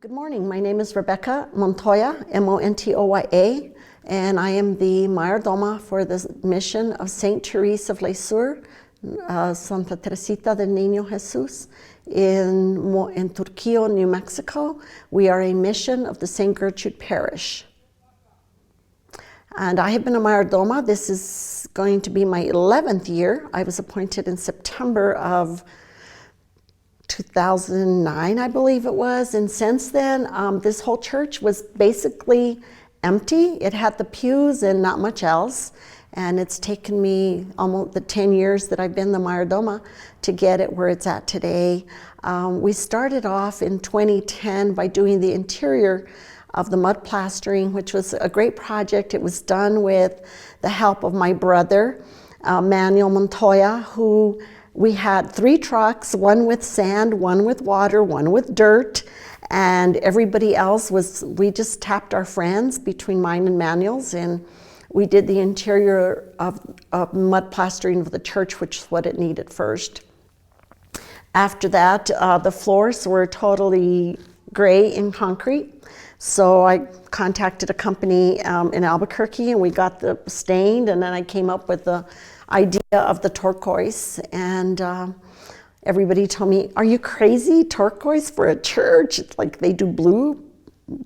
Good morning. My name is Rebecca Montoya, Montoya, and I am the Mayordoma for the mission of St. Therese of Lisieux, Santa Teresita del Niño Jesus in Turquillo, New Mexico. We are a mission of the St. Gertrude Parish. And I have been a Mayordoma. This is going to be my 11th year. I was appointed in September of 2009, I believe it was, and since then, this whole church was basically empty. It had the pews and not much else, and it's taken me almost the 10 years that I've been the Mayordoma to get it where it's at today. We started off in 2010 by doing the interior of the mud plastering, which was a great project. It was done with the help of my brother, Manuel Montoya, who we had 3 trucks, one with sand, one with water, one with dirt, and everybody else we just tapped our friends between mine and Manuel's, and we did the interior of mud plastering of the church, which is what it needed first. After that, the floors were totally gray in concrete, so I contacted a company in Albuquerque, and we got the stained, and then I came up with the idea of the turquoise, and everybody told me, "Are you crazy? Turquoise for a church? It's like they do blue,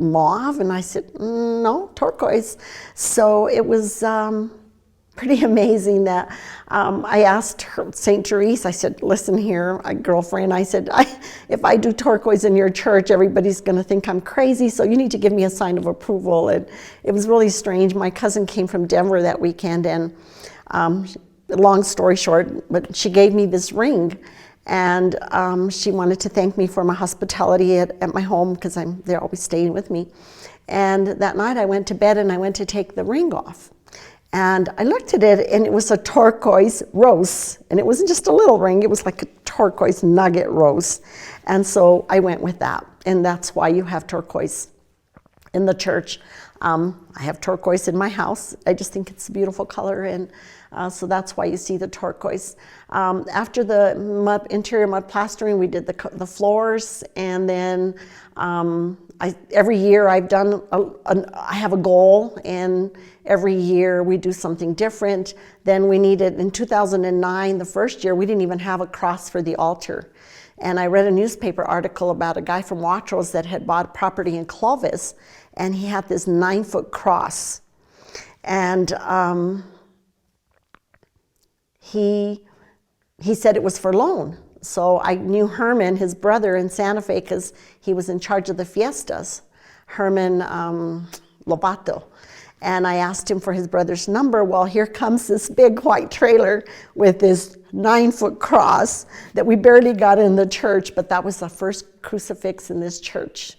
mauve," and I said, "No, turquoise." So it was pretty amazing that I asked her, St. Therese, I said, "Listen here, a girlfriend," I said, if I do turquoise in your church, everybody's going to think I'm crazy, so you need to give me a sign of approval. And it was really strange. My cousin came from Denver that weekend, and long story short, but she gave me this ring, and she wanted to thank me for my hospitality at my home, because they're always staying with me. And that night I went to bed and I went to take the ring off. And I looked at it, and it was a turquoise rose. And it wasn't just a little ring, it was like a turquoise nugget rose. And so I went with that. And that's why you have turquoise in the church. I have turquoise in my house. I just think it's a beautiful color, and so that's why you see the turquoise. After the interior mud plastering, we did the floors, and then every year I've done, I have a goal, and every year we do something different. Then we needed, in 2009, the first year, we didn't even have a cross for the altar. And I read a newspaper article about a guy from Waitrose that had bought property in Clovis, and he had this 9-foot cross. And he said it was for loan. So I knew Herman, his brother in Santa Fe, because he was in charge of the fiestas, Herman Lobato. And I asked him for his brother's number. Well, here comes this big white trailer with this 9-foot cross that we barely got in the church, but that was the first crucifix in this church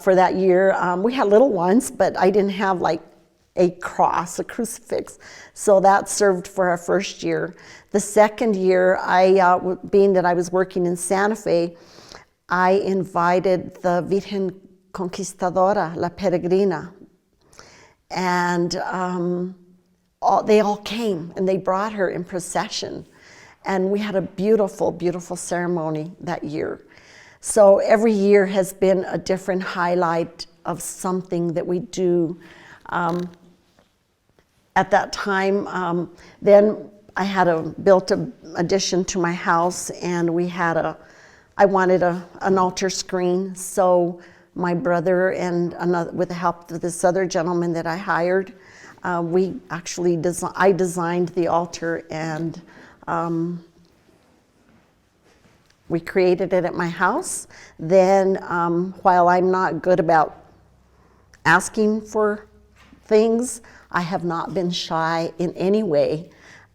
for that year. We had little ones, but I didn't have like a cross, a crucifix. So that served for our first year. The second year, being that I was working in Santa Fe, I invited the Virgen Conquistadora, La Peregrina, and they all came, and they brought her in procession, and we had a beautiful, beautiful ceremony that year. So every year has been a different highlight of something that we do. At that time, then I had built an addition to my house, and I wanted an altar screen. So my brother and with the help of this other gentleman that I hired, I designed the altar, and we created it at my house. Then, while I'm not good about asking for things, I have not been shy in any way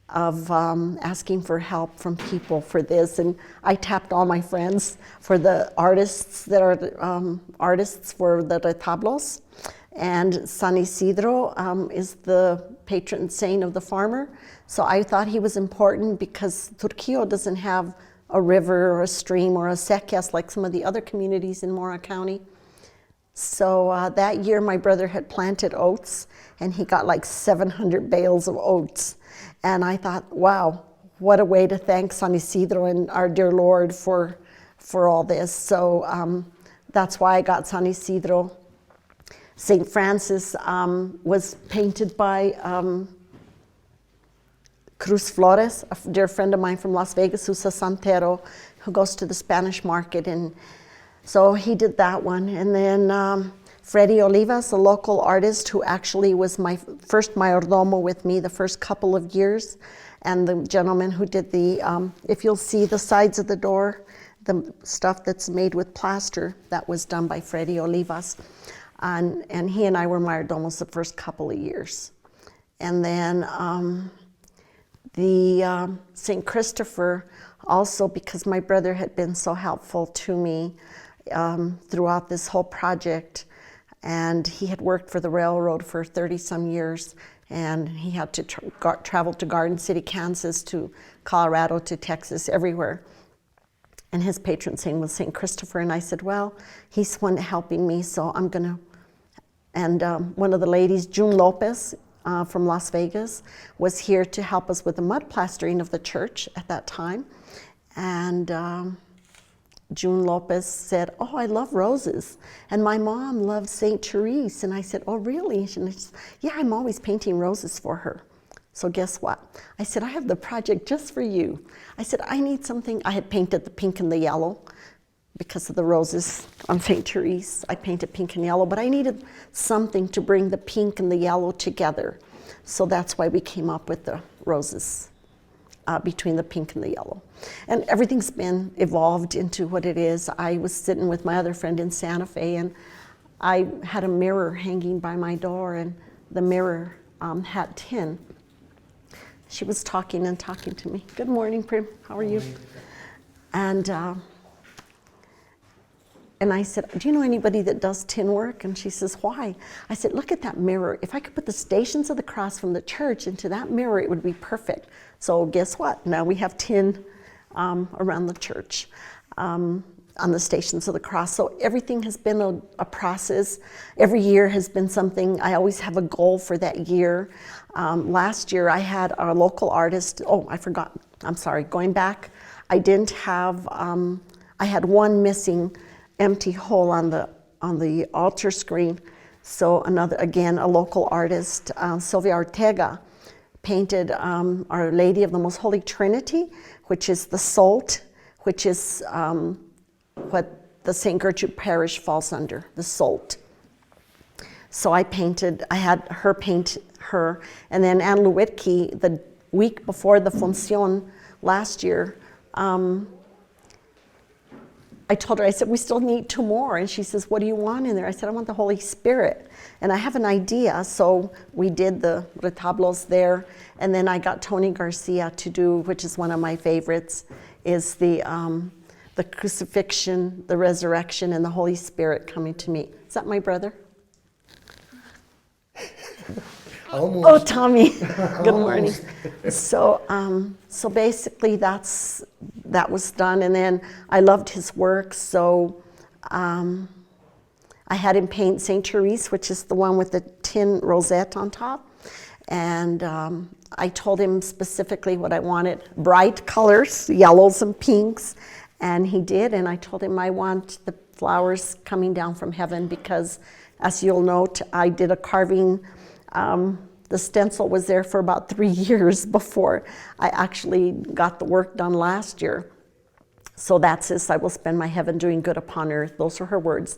of asking for help from people for this. And I tapped all my friends for the artists that are artists for the retablos. And San Isidro is the patron saint of the farmer. So I thought he was important because Turquillo doesn't have a river or a stream or a sequias like some of the other communities in Mora County. So that year my brother had planted oats, and he got like 700 bales of oats. And I thought, wow, what a way to thank San Isidro and our dear Lord for all this. So That's why I got San Isidro. St. Francis was painted by Cruz Flores, a dear friend of mine from Las Vegas, who's a santero, who goes to the Spanish market, and so he did that one. And then Freddy Olivas, a local artist who actually was my first mayordomo with me the first couple of years, and the gentleman who did the, if you'll see the sides of the door, the stuff that's made with plaster, that was done by Freddy Olivas. And he and I were mayordomos the first couple of years. And then the St. Christopher, also because my brother had been so helpful to me throughout this whole project, and he had worked for the railroad for 30-some years, and he had to travel to Garden City, Kansas, to Colorado, to Texas, everywhere. And his patron saint was St. Christopher, and I said, well, he's one helping me, so I'm gonna. And one of the ladies, June Lopez from Las Vegas, was here to help us with the mud plastering of the church at that time. And June Lopez said, oh, I love roses. And my mom loves St. Therese. And I said, oh, really? And she said, yeah, I'm always painting roses for her. So guess what? I said, I have the project just for you. I said, I need something. I had painted the pink and the yellow because of the roses on St. Therese. I painted pink and yellow, but I needed something to bring the pink and the yellow together. So that's why we came up with the roses between the pink and the yellow. And everything's been evolved into what it is. I was sitting with my other friend in Santa Fe, and I had a mirror hanging by my door, and the mirror had tin. She was talking and talking to me. Good morning, Prim. How are you? And I said, do you know anybody that does tin work? And she says, why? I said, look at that mirror. If I could put the Stations of the Cross from the church into that mirror, it would be perfect. So guess what? Now we have tin around the church on the Stations of the Cross. So everything has been a process. Every year has been something. I always have a goal for that year. Last year I had our local artist, oh, I forgot. I'm sorry, going back. I didn't have, I had one missing empty hole on the altar screen. So again, a local artist, Sylvia Ortega, painted Our Lady of the Most Holy Trinity, which is the salt, which is what the St. Gertrude Parish falls under, the salt. So I had her paint her, and then Anne Lewitke, the week before the Funcion last year, I told her, I said, we still need 2 more. And she says, what do you want in there? I said, I want the Holy Spirit. And I have an idea. So we did the retablos there. And then I got Tony Garcia to do, which is one of my favorites, is the crucifixion, the resurrection, and the Holy Spirit coming to me. Is that my brother? Almost. Oh, Tommy. Good morning. So basically that was done, and then I loved his work, so I had him paint St. Therese, which is the one with the tin rosette on top, and I told him specifically what I wanted: bright colors, yellows and pinks, and he did. And I told him I want the flowers coming down from heaven because, as you'll note, I did a carving. The stencil was there for about 3 years before I actually got the work done last year. So that says, I will spend my heaven doing good upon earth. Those are her words.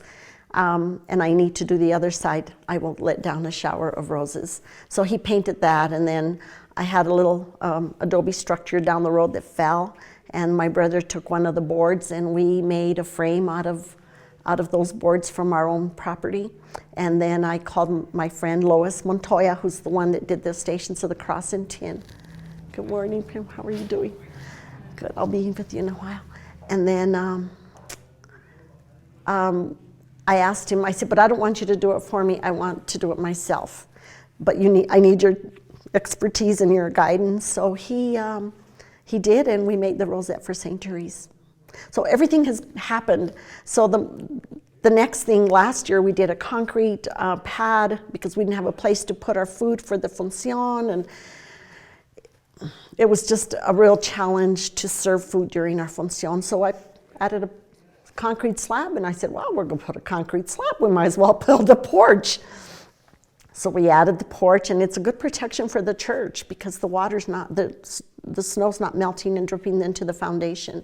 And I need to do the other side. I will let down a shower of roses. So he painted that, and then I had a little adobe structure down the road that fell, and my brother took one of the boards, and we made a frame out of those boards from our own property. And then I called my friend Lois Montoya, who's the one that did the Stations of the Cross in tin. Good morning, Pam. How are you doing? Good. I'll be with you in a while. And then I asked him, I said, but I don't want you to do it for me. I want to do it myself. But I need your expertise and your guidance. So he did, and we made the rosette for St. Therese. So everything has happened. So the next thing, last year we did a concrete pad because we didn't have a place to put our food for the Funcion, and it was just a real challenge to serve food during our Funcion. So I added a concrete slab. And I said, well, we're going to put a concrete slab. We might as well build a porch. So we added the porch, and it's a good protection for the church because the water's not, the snow's not melting and dripping into the foundation.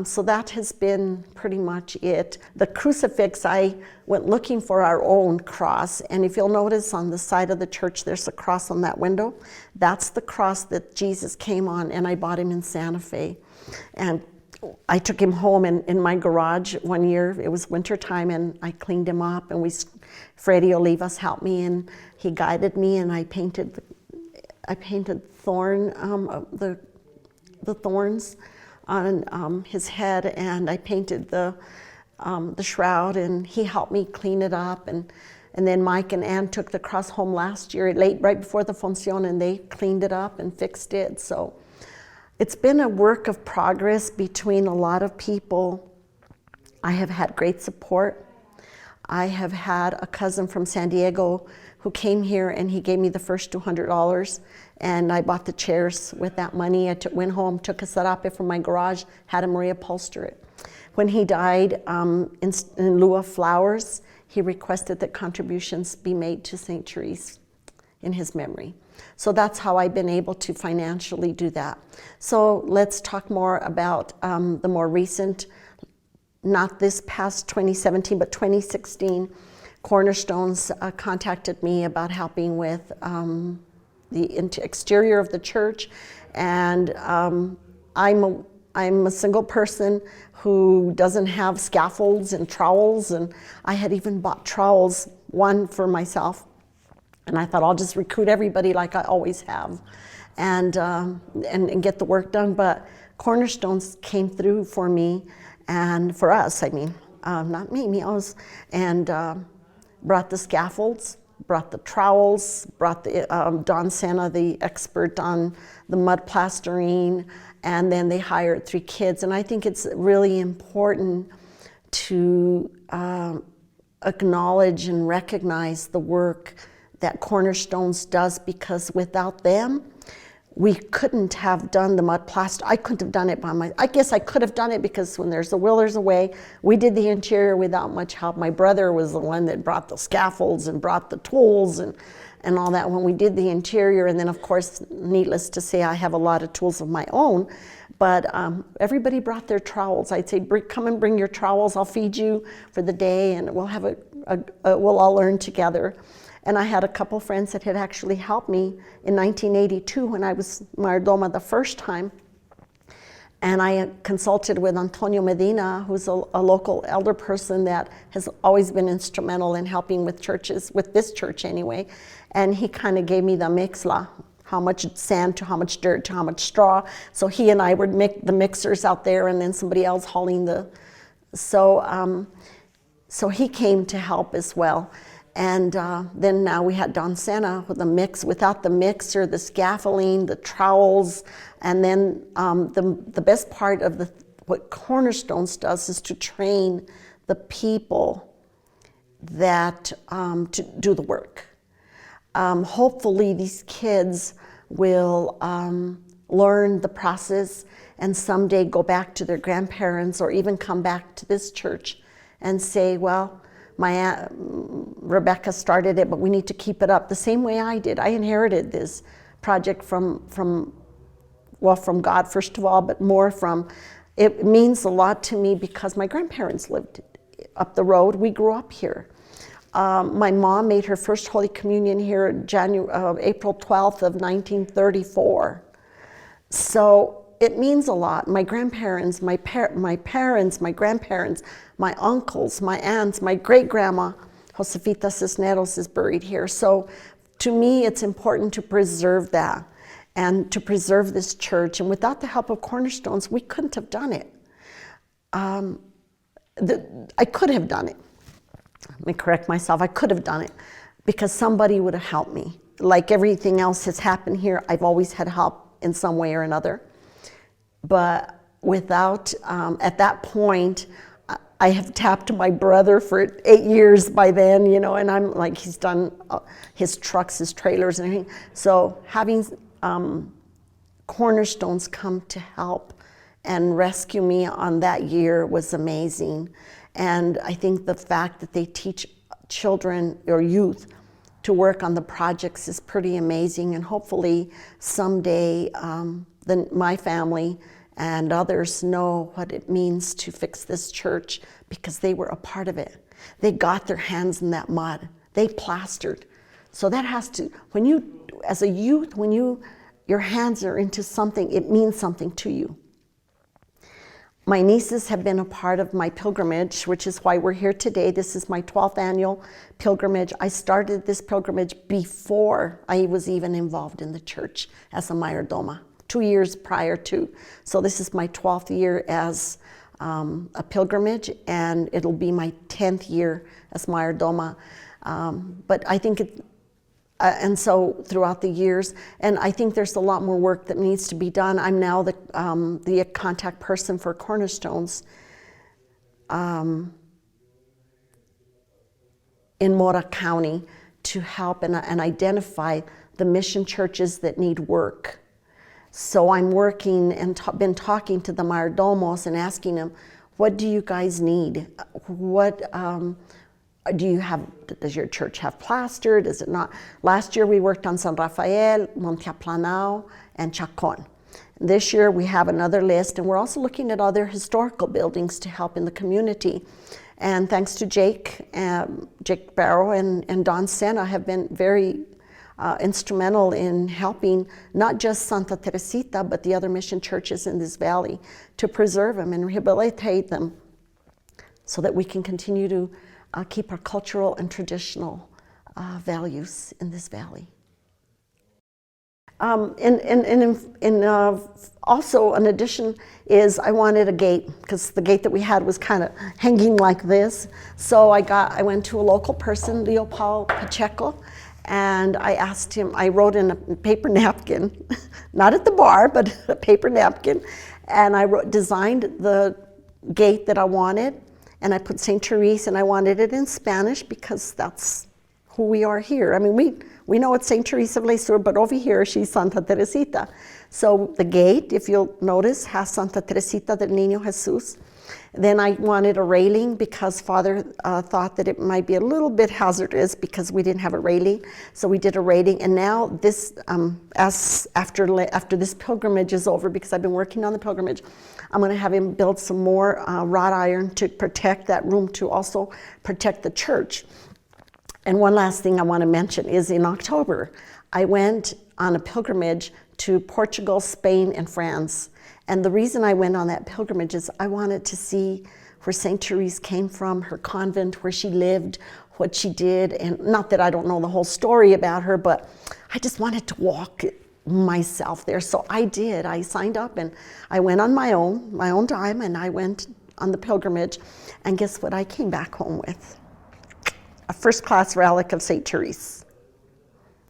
So that has been pretty much it. The crucifix, I went looking for our own cross, and if you'll notice on the side of the church, there's a cross on that window. That's the cross that Jesus came on, and I bought him in Santa Fe. And I took him home in my garage one year. It was winter time, and I cleaned him up, and Freddie Olivas helped me, and he guided me, and I painted the thorns on his head, and I painted the shroud, and he helped me clean it up, and then Mike and Ann took the cross home last year, right before the Función, and they cleaned it up and fixed it. So it's been a work of progress between a lot of people. I have had great support. I have had a cousin from San Diego who came here, and he gave me the first $200, and I bought the chairs with that money. I went home, took a serape from my garage, had him reupholster it. When he died, in lieu of flowers, he requested that contributions be made to St. Therese in his memory. So that's how I've been able to financially do that. So let's talk more about the more recent, not this past 2017, but 2016. Cornerstones contacted me about helping with the exterior of the church, and I'm a single person who doesn't have scaffolds and trowels, and I had even bought trowels, one for myself, and I thought I'll just recruit everybody like I always have, and get the work done. But Cornerstones came through for me, and for us, I mean, not me, and brought the scaffolds, brought the trowels, brought the Don Sena, the expert on the mud plastering, and then they hired 3 kids. And I think it's really important to acknowledge and recognize the work that Cornerstones does, because without them, we couldn't have done the mud plaster. I couldn't have done it by myself. I guess I could have done it because when there's a will, there's a way. We did the interior without much help. My brother was the one that brought the scaffolds and brought the tools and all that when we did the interior. And then, of course, needless to say, I have a lot of tools of my own. But everybody brought their trowels. I'd say, come and bring your trowels. I'll feed you for the day, and we'll have we'll all learn together. And I had a couple friends that had actually helped me in 1982 when I was Mayordomo the first time. And I consulted with Antonio Medina, who's a local elder person that has always been instrumental in helping with churches, with this church anyway. And he kind of gave me the mixla, how much sand to how much dirt to how much straw. So he and I would make the mixers out there, and then somebody else hauling the, so he came to help as well. And then now we had Don Sena with the mix, without the mixer, the scaffolding, the trowels, and then the best part of what Cornerstones does is to train the people that to do the work. Hopefully these kids will learn the process and someday go back to their grandparents or even come back to this church and say, well, my aunt Rebecca started it, but we need to keep it up the same way I did. I inherited this project from God, first of all, but more from, it means a lot to me because my grandparents lived up the road. We grew up here. My mom made her first Holy Communion here April 12th of 1934. So it means a lot. My grandparents, my parents, my grandparents, my uncles, my aunts, my great-grandma, Josefita Cisneros, is buried here. So to me, it's important to preserve that and to preserve this church. And without the help of Cornerstones, we couldn't have done it. I could have done it. Let me correct myself. I could have done it because somebody would have helped me. Like everything else has happened here, I've always had help in some way or another. But without, at that point, I have tapped my brother for 8 years by then, you know, and I'm like, he's done his trucks, his trailers, and everything. So having Cornerstones come to help and rescue me on that year was amazing. And I think the fact that they teach children or youth to work on the projects is pretty amazing. And hopefully someday my family and others know what it means to fix this church, because they were a part of it. They got their hands in that mud. They plastered. So that has to, when you, as a youth, when your hands are into something, it means something to you. My nieces have been a part of my pilgrimage, which is why we're here today. This is my 12th annual pilgrimage. I started this pilgrimage before I was even involved in the church as a mayordoma, 2 years prior to. So this is my 12th year as a pilgrimage, and it'll be my 10th year as mayordoma. But I think and so throughout the years, and I think there's a lot more work that needs to be done. I'm now the contact person for Cornerstones in Mora County to help and identify the mission churches that need work. So I'm working and been talking to the mayordomos and asking them, what do you guys need? What do you have, does your church have plaster? Does it not? Last year we worked on San Rafael, Monteaplanao, and Chacon. This year we have another list, and we're also looking at other historical buildings to help in the community. And thanks to Jake Barrow and Don Sena have been very instrumental in helping not just Santa Teresita, but the other mission churches in this valley to preserve them and rehabilitate them so that we can continue to keep our cultural and values in this valley. Also, an addition is I wanted a gate, because the gate that we had was kind of hanging like this. So I went to a local person, Leo Paul Pacheco, and I asked him, I wrote in a paper napkin, not at the bar, but a paper napkin, and I designed the gate that I wanted. And I put St. Therese, and I wanted it in Spanish because that's who we are here. I mean, we know it's St. Teresa of Lisieux, but over here she's Santa Teresita. So the gate, if you'll notice, has Santa Teresita del Niño Jesus. Then I wanted a railing because Father thought that it might be a little bit hazardous because we didn't have a railing. So we did a railing, and now this, after this pilgrimage is over, because I've been working on the pilgrimage, I'm going to have him build some more wrought iron to protect that room, to also protect the church. And one last thing I want to mention is in October, I went on a pilgrimage to Portugal, Spain, and France. And the reason I went on that pilgrimage is I wanted to see where St. Therese came from, her convent, where she lived, what she did. And not that I don't know the whole story about her, but I just wanted to walk myself there. So I did. I signed up and I went on my own time, and I went on the pilgrimage. And guess what I came back home with? A first-class relic of St. Therese.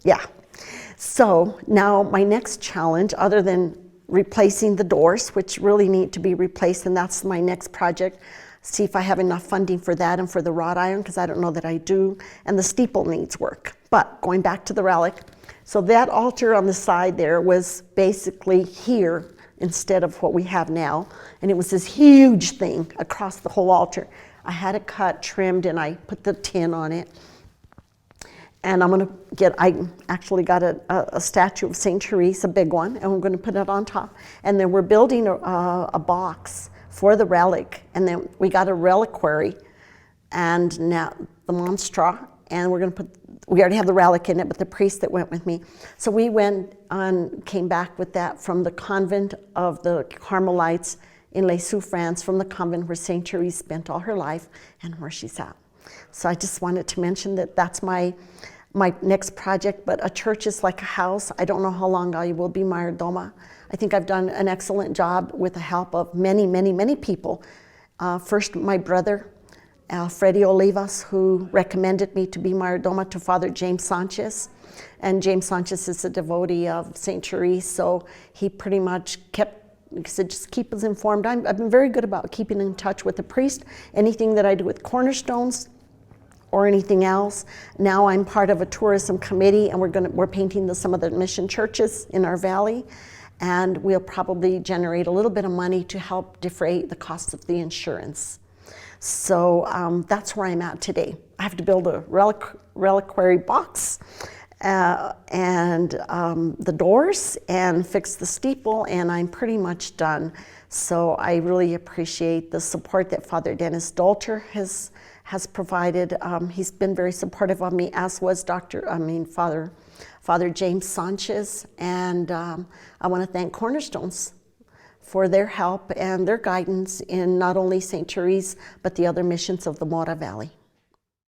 Yeah. So now my next challenge, other than replacing the doors, which really need to be replaced, and that's my next project, see if I have enough funding for that and for the wrought iron, because I don't know that I do, and the steeple needs work. But going back to the relic, so that altar on the side there was basically here instead of what we have now, and it was this huge thing across the whole altar. I had it cut, trimmed, and I put the tin on it. And I actually got a statue of St. Therese, a big one, and we're going to put it on top. And then we're building a box for the relic, and then we got a reliquary, and now the monstra, and we already have the relic in it, but the priest that went with me. So we came back with that from the convent of the Carmelites in Lisieux, France, from the convent where St. Therese spent all her life and where she's at. So I just wanted to mention that that's my next project, but a church is like a house. I don't know how long I will be mayordoma. I think I've done an excellent job with the help of many, many, many people. First, my brother, Freddy Olivas, who recommended me to be mayordoma to Father James Sanchez. And James Sanchez is a devotee of St. Therese, so he pretty much said, just keep us informed. I've been very good about keeping in touch with the priest. Anything that I do with Cornerstones or anything else. Now I'm part of a tourism committee, and we're painting some of the mission churches in our valley. and we'll probably generate a little bit of money to help defray the cost of the insurance. So that's where I'm at today. I have to build a reliquary box and the doors and fix the steeple, and I'm pretty much done. So I really appreciate the support that Father Dennis Dalter has provided. He's been very supportive of me, as was Father James Sanchez, and I want to thank Cornerstones for their help and their guidance in not only St. Therese, but the other missions of the Mora Valley.